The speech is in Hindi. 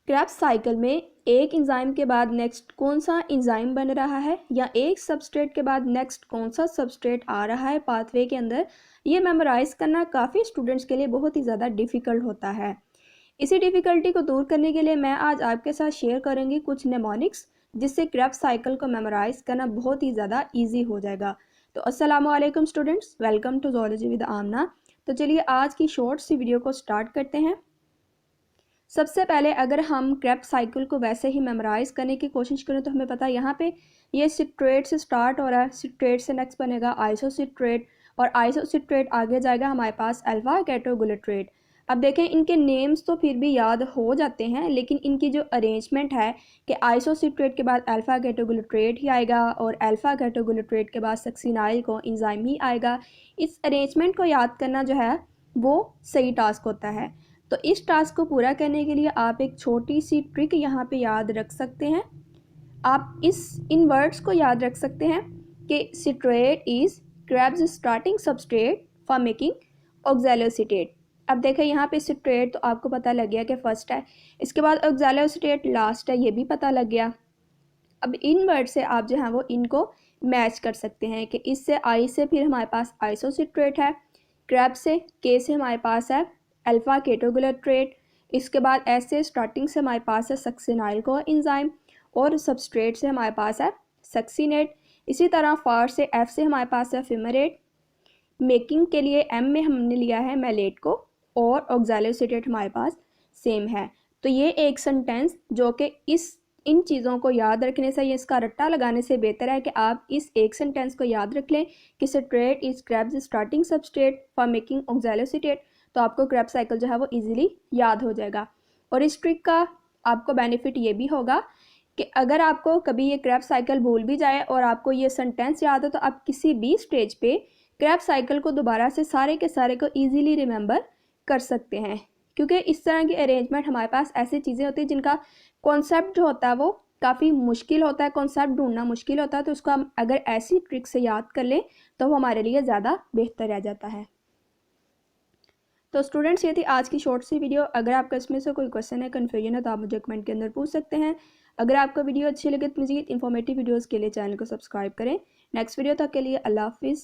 क्रेब्स साइकिल में एक एंजाइम के बाद नेक्स्ट कौन सा एंजाइम बन रहा है या एक सबस्ट्रेट के बाद नेक्स्ट कौन सा सबस्ट्रेट आ रहा है पाथवे के अंदर, ये मेमोराइज करना काफ़ी स्टूडेंट्स के लिए बहुत ही ज़्यादा डिफ़िकल्ट होता है। इसी डिफ़िकल्टी को दूर करने के लिए मैं आज आपके साथ शेयर करूँगी कुछ नेमोनिक्स, जिससे क्रेब्स साइकिल को मेमोराइज करना बहुत ही ज़्यादा ईजी हो जाएगा। तो अस्सलाम वालेकुम students, welcome to zoology with Amna. तो चलिए आज की शॉर्ट सी वीडियो को स्टार्ट करते हैं। सबसे पहले अगर हम क्रेब्स साइकिल को वैसे ही मेमोराइज करने की कोशिश करें तो हमें पता है यहाँ पे ये सिट्रेट से स्टार्ट हो रहा है, सिट्रेट से नेक्स्ट बनेगा आइसोसिट्रेट और आइसोसिट्रेट आगे जाएगा हमारे पास अल्फा केटोगुलेट्रेट। अब देखें इनके नेम्स तो फिर भी याद हो जाते हैं, लेकिन इनकी जो अरेंजमेंट है कि आइसोसिट्रेट के बाद अल्फा केटोगुलेट्रेट ही आएगा और अल्फा केटोगुलेट्रेट के बाद सक्सिनाइल को एंजाइम ही आएगा। इस अरेंजमेंट को याद करना जो है वो सही टास्क होता है। तो इस टास्क को पूरा करने के लिए आप एक छोटी सी ट्रिक यहाँ पे याद रख सकते हैं। आप इन वर्ड्स को याद रख सकते हैं कि citrate is Krebs starting substrate for making oxaloacetate. अब देखें यहाँ पे सिट्रेट तो आपको पता लग गया कि फर्स्ट है, इसके बाद ऑक्सैलोसिटेट लास्ट है, ये भी पता लग गया। अब इन वर्ड से आप जो है वो इनको मैच कर सकते हैं कि इससे आई से फिर हमारे पास आइसोसिट्रेट है, क्रेब से के से हमारे पास है अल्फा केटोगुलेट्रेट, इसके बाद एस से स्टार्टिंग से हमारे पास है सक्सिनाइल को एंजाइम और सबस्ट्रेट से हमारे पास है सक्सिनेट। इसी तरह फार से एफ से हमारे पास है फिमरेट, मेकिंग के लिए एम में हमने लिया है मैलेट को और ऑक्सैलोसिटेट हमारे पास सेम है। तो ये एक सेंटेंस जो कि इन चीज़ों को याद रखने से, ये इसका रट्टा लगाने से बेहतर है कि आप इस एक सेंटेंस को याद रख लें कि citrate is Krebs starting substrate for making oxaloacetate. तो आपको क्रेब साइकिल जो है वो इजीली याद हो जाएगा। और इस ट्रिक का आपको बेनिफिट ये भी होगा कि अगर आपको कभी ये क्रेब साइकिल भूल भी जाए और आपको ये सेंटेंस याद हो तो आप किसी भी स्टेज पे क्रेब साइकिल को दोबारा से सारे के सारे को इजीली रिमेंबर कर सकते हैं, क्योंकि इस तरह की अरेंजमेंट हमारे पास ऐसी चीज़ें होती हैं जिनका कॉन्सेप्ट जो होता है वो काफ़ी मुश्किल होता है, कॉन्सेप्ट ढूंढना मुश्किल होता है। तो उसको हम अगर ऐसी ट्रिक से याद कर लें तो वो हमारे लिए ज़्यादा बेहतर रह जाता है। तो स्टूडेंट्स, ये थी आज की शॉर्ट सी वीडियो। अगर आपका इसमें से कोई क्वेश्चन है, कन्फ्यूजन है, तो आप मुझे कमेंट के अंदर पूछ सकते हैं। अगर आपको वीडियो अच्छी लगे तो मज़ीद इन्फॉर्मेटिव वीडियोज़ के लिए चैनल को सब्सक्राइब करें। नेक्स्ट वीडियो तक के लिए अल्लाह हाफिज़।